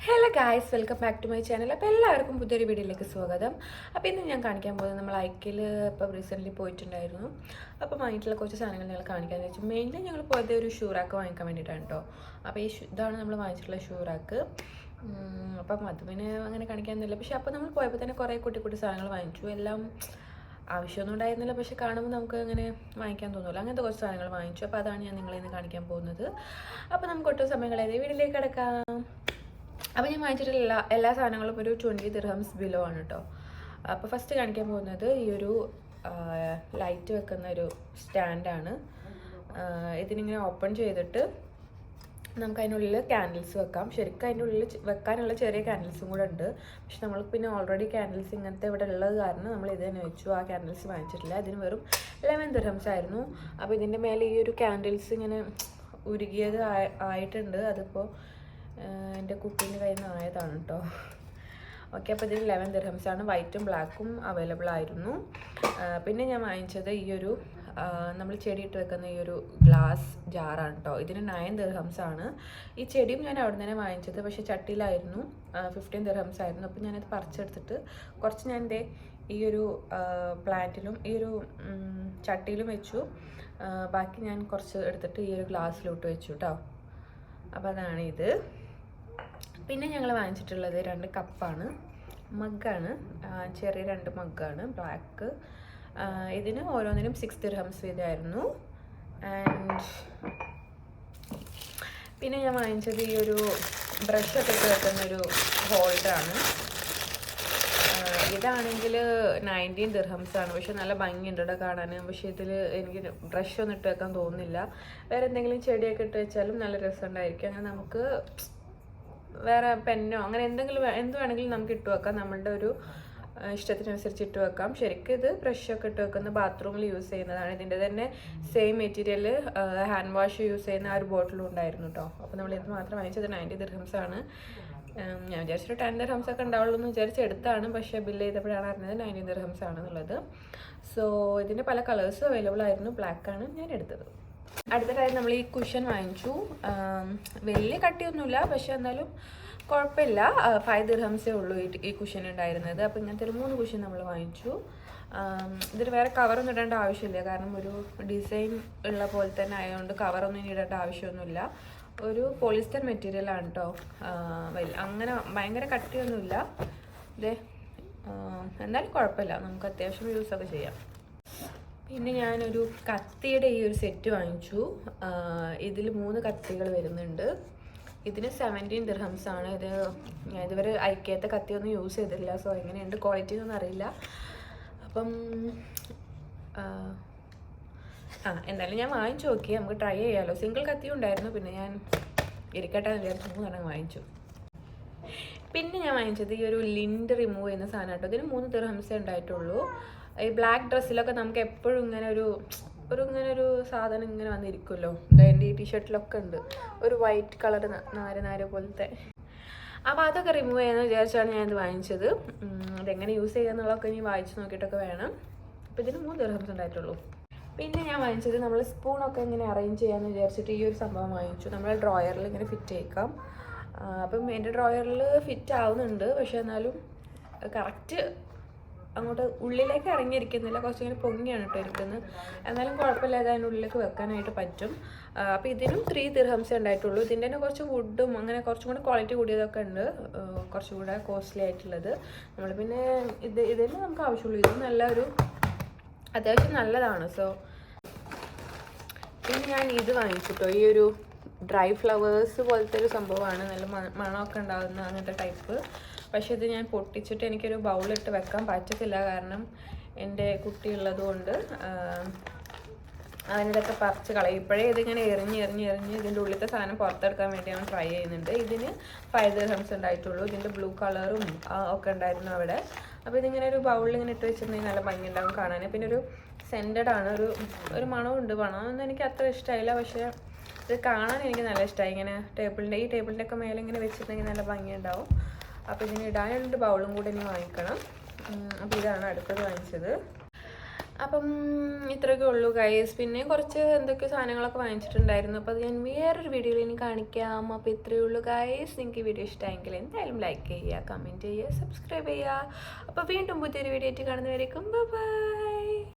Hello guys, welcome back to my channel. അപ്പോൾ എല്ലാവർക്കും പുതിയൊരു വീഡിയോയിലേക്ക് സ്വാഗതം. അപ്പോൾ ഇന്ന് ഞാൻ കാണിക്കാൻ പോകുന്നത് നമ്മൾ ഐക്കിൽ ഇപ്പോൾ റീസെൻ്റ്ലി പോയിട്ടുണ്ടായിരുന്നു. അപ്പോൾ വാങ്ങിയിട്ടുള്ള കുറച്ച് സാധനങ്ങൾ ഞങ്ങൾ കാണിക്കാമെന്ന് വെച്ചു. മെയിൻലി ഞങ്ങൾ പോയത് ഒരു ഷൂ റാക്ക് വാങ്ങിക്കാൻ വേണ്ടിയിട്ടാണ് കേട്ടോ. അപ്പോൾ ഇതാണ് നമ്മൾ വാങ്ങിച്ചിട്ടുള്ള ഷൂ റാക്ക്. അപ്പം അത് പിന്നെ അങ്ങനെ കാണിക്കാമെന്നില്ല. പക്ഷേ അപ്പോൾ നമ്മൾ പോയപ്പോൾ തന്നെ കുറേ കുട്ടി സാധനങ്ങൾ വാങ്ങിച്ചു. എല്ലാം ആവശ്യമൊന്നും ഉണ്ടായിരുന്നില്ല, പക്ഷെ കാണുമ്പോൾ നമുക്ക് അങ്ങനെ വാങ്ങിക്കാൻ തോന്നുമല്ലോ. അങ്ങനത്തെ കുറച്ച് സാധനങ്ങൾ വാങ്ങിച്ചു. അപ്പോൾ അതാണ് ഞാൻ നിങ്ങളെ ഇന്ന് കാണിക്കാൻ പോകുന്നത്. അപ്പോൾ നമുക്ക് ഒട്ടും സമയങ്ങളേത് വീട്ടിലേക്ക് കിടക്കാം. അപ്പോൾ ഞാൻ വാങ്ങിച്ചിട്ടുള്ള എല്ലാ സാധനങ്ങളും ഒരു 20 ദിർഹംസ് ബിലോ ആണ് കേട്ടോ. അപ്പോൾ ഫസ്റ്റ് കാണിക്കാൻ പോകുന്നത് ഈ ഒരു ലൈറ്റ് വെക്കുന്ന ഒരു സ്റ്റാൻഡാണ്. ഇതിനിങ്ങനെ ഓപ്പൺ ചെയ്തിട്ട് നമുക്ക് അതിനുള്ളിൽ ക്യാൻഡിൽസ് വെക്കാം. ശരിക്കും അതിൻ്റെ ഉള്ളിൽ വെക്കാനുള്ള ചെറിയ ക്യാൻഡിൽസും കൂടെ ഉണ്ട്. പക്ഷെ നമ്മൾ പിന്നെ ഓൾറെഡി ക്യാൻഡിൽസ് ഇങ്ങനത്തെ ഇവിടെ ഉള്ളത് കാരണം നമ്മൾ ഇത് തന്നെ വെച്ചു. ആ ക്യാൻഡിൽസ് വാങ്ങിച്ചിട്ടില്ല. അതിന് വെറും 11 ദിർഹംസ് ആയിരുന്നു. അപ്പോൾ ഇതിൻ്റെ മേലെ ഈ ഒരു ക്യാൻഡിൽസ് ഇങ്ങനെ ഉരുകിയത് ആയിട്ടുണ്ട്. അതിപ്പോൾ എൻ്റെ കുട്ടീൻ്റെ കയ്യിൽ നിന്ന് ആയതാണ് കേട്ടോ. ഓക്കെ, അപ്പോൾ ഇതിൽ 11 ദിർഹംസ് ആണ്. വൈറ്റും ബ്ലാക്കും അവൈലബിൾ ആയിരുന്നു. പിന്നെ ഞാൻ വാങ്ങിച്ചത് ഈ ഒരു നമ്മൾ ചെടിയിട്ട് വെക്കുന്ന ഈ ഒരു ഗ്ലാസ് ജാറാണ് കേട്ടോ. ഇതിന് 9 ദിർഹംസ് ആണ്. ഈ ചെടിയും ഞാൻ അവിടെ നിന്ന് തന്നെ വാങ്ങിച്ചത്, പക്ഷേ ചട്ടിയിലായിരുന്നു. 15 ദിർഹംസ് ആയിരുന്നു. അപ്പോൾ ഞാനത് പറിച്ചെടുത്തിട്ട് കുറച്ച് ഞാൻ എൻ്റെ ഈ ഒരു പ്ലാന്റിലും ഈ ഒരു ചട്ടിയിലും വെച്ചു. ബാക്കി ഞാൻ കുറച്ച് എടുത്തിട്ട് ഈ ഒരു ഗ്ലാസ്സിലോട്ട് വെച്ചു കേട്ടോ. അപ്പോൾ അതാണ് ഇത്. പിന്നെ ഞങ്ങൾ വാങ്ങിച്ചിട്ടുള്ളത് 2 കപ്പാണ്, മഗ്ഗാണ്, ചെറിയ 2 മഗ്ഗാണ് ബ്ലാക്ക്. ഇതിന് ഓരോന്നിനും 6 ദിർഹംസ് വീതമായിരുന്നു. ആൻഡ് പിന്നെ ഞാൻ വാങ്ങിച്ചത് ഈ ഒരു ബ്രഷൊക്കെ ഇട്ട് വെക്കുന്നൊരു ഹോൾഡറാണ്. ഇതാണെങ്കിൽ 19 ദിർഹംസ് ആണ്. പക്ഷെ നല്ല ഭംഗിയുണ്ട് ഇവിടെ കാണാൻ. പക്ഷേ ഇതിൽ എനിക്ക് ബ്രഷൊന്നും ഇട്ട് വെക്കാൻ തോന്നുന്നില്ല. വേറെ എന്തെങ്കിലും ചെടിയൊക്കെ ഇട്ട് വെച്ചാലും നല്ല രസമുണ്ടായിരിക്കും. അങ്ങനെ നമുക്ക് വേറെ പെന്നോ അങ്ങനെ എന്ത് വേണമെങ്കിലും നമുക്ക് ഇട്ട് വെക്കാം. നമ്മളുടെ ഒരു ഇഷ്ടത്തിനനുസരിച്ച് ഇട്ട് വെക്കാം. ശരിക്കും ഇത് ബ്രഷൊക്കെ ഇട്ട് വെക്കുന്ന ബാത്റൂമിൽ യൂസ് ചെയ്യുന്നതാണ്. ഇതിൻ്റെ തന്നെ same material hand wash use ചെയ്യുന്ന ആ ഒരു ബോട്ടിലും ഉണ്ടായിരുന്നു കേട്ടോ. അപ്പോൾ നമ്മൾ ഇത് മാത്രം വാങ്ങിച്ചത് 90 ദിർഹംസ് ആണ്. ഞാൻ വിചാരിച്ചൊരു 10 ദിർഹംസ് ഒക്കെ ഉണ്ടാവുള്ളൂ എന്ന് വിചാരിച്ചെടുത്താണ്. പക്ഷേ ബില്ല് ചെയ്തപ്പോഴാണ് അറിഞ്ഞത് 90 ദിർഹംസ് ആണെന്നുള്ളത്. സോ ഇതിൻ്റെ പല കളേഴ്സും അവൈലബിൾ ആയിരുന്നു. ബ്ലാക്കാണ് ഞാൻ എടുത്തത്. അടുത്തതായി നമ്മൾ ഈ കുഷൻ വാങ്ങിച്ചു. വലിയ കട്ടിയൊന്നുമില്ല, പക്ഷെ എന്നാലും കുഴപ്പമില്ല. 5 ദിർഹംസേ ഉള്ളൂ ഈ കുഷൻ ഉണ്ടായിരുന്നത്. അപ്പോൾ ഇങ്ങനത്തെ ഒരു 3 കുഷൻ നമ്മൾ വാങ്ങിച്ചു. ഇതിൽ വേറെ കവറൊന്നും ഇടേണ്ട ആവശ്യമില്ല, കാരണം ഒരു ഡിസൈൻ ഉള്ള പോലെ തന്നെ ആയതുകൊണ്ട് കവറൊന്നും ഇടേണ്ട ആവശ്യമൊന്നുമില്ല. ഒരു പോളിസ്റ്റർ മെറ്റീരിയലാണ് കേട്ടോ. അങ്ങനെ ഭയങ്കര കട്ടിയൊന്നുമില്ല. ഇതേ എന്നാലും കുഴപ്പമില്ല, നമുക്ക് അത്യാവശ്യം യൂസൊക്കെ ചെയ്യാം. പിന്നെ ഞാനൊരു കത്തിയുടെ ഈ ഒരു സെറ്റ് വാങ്ങിച്ചു. ഇതിൽ 3 കത്തികൾ വരുന്നുണ്ട്. ഇതിന് 17 ദിർഹംസ് ആണ്. ഇത് ഞാൻ ഇതുവരെ ഐക്യത്തെ കത്തിയൊന്നും യൂസ് ചെയ്തിട്ടില്ല. സോ എങ്ങനെയുണ്ട് ക്വാളിറ്റി ഒന്നും അറിയില്ല. അപ്പം എന്തായാലും ഞാൻ വാങ്ങിച്ചു നോക്കി, നമുക്ക് ട്രൈ ചെയ്യാമല്ലോ. സിംഗിൾ കത്തിയും ഉണ്ടായിരുന്നു. പിന്നെ ഞാൻ ഇരിക്കട്ടെ എന്ന് വിചാരിച്ചു 3 വാങ്ങിച്ചു. പിന്നെ ഞാൻ വാങ്ങിച്ചത് ഈ ഒരു ലിൻഡ് റിമൂവ് ചെയ്യുന്ന സാധനം കേട്ടോ. ഇതിന് 3 ദിർഹംസേ ഉണ്ടായിട്ടുള്ളൂ. ഈ ബ്ലാക്ക് ഡ്രസ്സിലൊക്കെ നമുക്ക് എപ്പോഴും ഇങ്ങനെ ഒരു സാധനം ഇങ്ങനെ വന്നിരിക്കുമല്ലോ. എൻ്റെ ഈ ടീഷർട്ടിലൊക്കെ ഉണ്ട് ഒരു വൈറ്റ് കളർ നാര് പോലത്തെ. അപ്പോൾ അതൊക്കെ റിമൂവ് ചെയ്യാമെന്ന് വിചാരിച്ചാണ് ഞാനിത് വാങ്ങിച്ചത്. അതെങ്ങനെ യൂസ് ചെയ്യാന്നുള്ളതൊക്കെ ഇനി വായിച്ച് നോക്കിയിട്ടൊക്കെ വേണം. അപ്പോൾ ഇതിന് 3 ദിർഹംസ് ഉണ്ടായിട്ടുള്ളൂ. പിന്നെ ഞാൻ വാങ്ങിച്ചത് നമ്മൾ സ്പൂണൊക്കെ ഇങ്ങനെ അറേഞ്ച് ചെയ്യാമെന്ന് വിചാരിച്ചിട്ട് ഈ ഒരു സംഭവം വാങ്ങിച്ചു. നമ്മൾ ഡ്രോയറിൽ ഇങ്ങനെ ഫിറ്റ് ചെയ്യിക്കാം. അപ്പം എൻ്റെ ഡ്രോയറിൽ ഫിറ്റ് ആവുന്നുണ്ട്, പക്ഷെ എന്നാലും കറക്റ്റ് അങ്ങോട്ട് ഉള്ളിലേക്ക് ഇറങ്ങിയിരിക്കുന്നില്ല. കുറച്ചിങ്ങനെ പൊങ്ങിയാണ് കേട്ടോ ഇരിക്കുന്നത്. എന്നാലും കുഴപ്പമില്ലാതെ അതിൻ്റെ ഉള്ളിലേക്ക് വെക്കാനായിട്ട് പറ്റും. അപ്പോൾ ഇതിനും 3 ദിർഹംസേ ഉണ്ടായിട്ടുള്ളൂ. ഇതിൻ്റെ തന്നെ കുറച്ച് വുഡും അങ്ങനെ കുറച്ചും കൂടെ ക്വാളിറ്റി കൂടിയതൊക്കെ ഉണ്ട്, കുറച്ചും കൂടെ കോസ്റ്റ്ലി ആയിട്ടുള്ളത്. നമ്മൾ പിന്നെ ഇതിന് നമുക്ക് ആവശ്യമുള്ളൂ. ഇത് നല്ലൊരു അത്യാവശ്യം നല്ലതാണ്. സോ പിന്നെ ഞാൻ ഇത് വാങ്ങിച്ചിട്ടോ. ഈ ഒരു ഡ്രൈ ഫ്ലവേഴ്സ് പോലത്തെ ഒരു സംഭവമാണ്. നല്ല മണമൊക്കെ ഉണ്ടാകുന്ന അങ്ങനത്തെ ടൈപ്പ്. പക്ഷേ ഇത് ഞാൻ പൊട്ടിച്ചിട്ട് എനിക്കൊരു ബൗളിട്ട് വെക്കാൻ പറ്റത്തില്ല, കാരണം എൻ്റെ കുട്ടി ഉള്ളത് കൊണ്ട് അതിനിതൊക്കെ പറിച്ച് കളയും. ഇപ്പോഴേ ഇതിങ്ങനെ എറിഞ്ഞ് ഇതിൻ്റെ ഉള്ളിലത്തെ സാധനം പുറത്തെടുക്കാൻ വേണ്ടിയാണ് ട്രൈ ചെയ്യുന്നുണ്ട്. ഇതിന് 5 ദിർഹംസ് ഉണ്ടായിട്ടുള്ളൂ. ഇതിൻ്റെ ബ്ലൂ കളറും ഒക്കെ ഉണ്ടായിരുന്നു അവിടെ. അപ്പോൾ ഇതിങ്ങനെ ഒരു ബൗളിൽ ഇങ്ങനെ ഇട്ട് വെച്ചിട്ടുണ്ടെങ്കിൽ നല്ല ഭംഗി ഉണ്ടാകും കാണാൻ. പിന്നെ ഒരു സെൻറ്റഡ് ആണ്, ഒരു മണമുണ്ട്. മണമൊന്നും എനിക്ക് അത്ര ഇഷ്ടമായില്ല, പക്ഷേ ഇത് കാണാൻ എനിക്ക് നല്ല ഇഷ്ടമായി. ഇങ്ങനെ ഈ ടേബിളിൻ്റെ ഒക്കെ മേലെ ഇങ്ങനെ വെച്ചിട്ടുണ്ടെങ്കിൽ നല്ല ഭംഗിയുണ്ടാവും. അപ്പോൾ ഇതിന് ഇടാനുള്ളൊരു ബൗളും കൂടെ ഇനി വാങ്ങിക്കണം. അപ്പോൾ ഇതാണ് അടുത്തത് വാങ്ങിച്ചത്. അപ്പം ഇത്രയൊക്കെ ഉള്ളൂ ഗൈസ്. പിന്നെ കുറച്ച് എന്തൊക്കെ സാധനങ്ങളൊക്കെ വാങ്ങിച്ചിട്ടുണ്ടായിരുന്നു. അപ്പോൾ അത് ഞാൻ വേറൊരു വീഡിയോയിൽ ഇനി കാണിക്കാം. അപ്പോൾ ഇത്രയേ ഉള്ളൂ ഗൈസ്. നിങ്ങൾക്ക് ഈ വീഡിയോ ഇഷ്ടമായെങ്കിൽ എന്തായാലും ലൈക്ക് ചെയ്യുക, കമൻറ്റ് ചെയ്യുക, സബ്സ്ക്രൈബ് ചെയ്യുക. അപ്പോൾ വീണ്ടും പുതിയൊരു വീഡിയോ ആയിട്ട് കാണുന്നവരേക്കും ബൈ.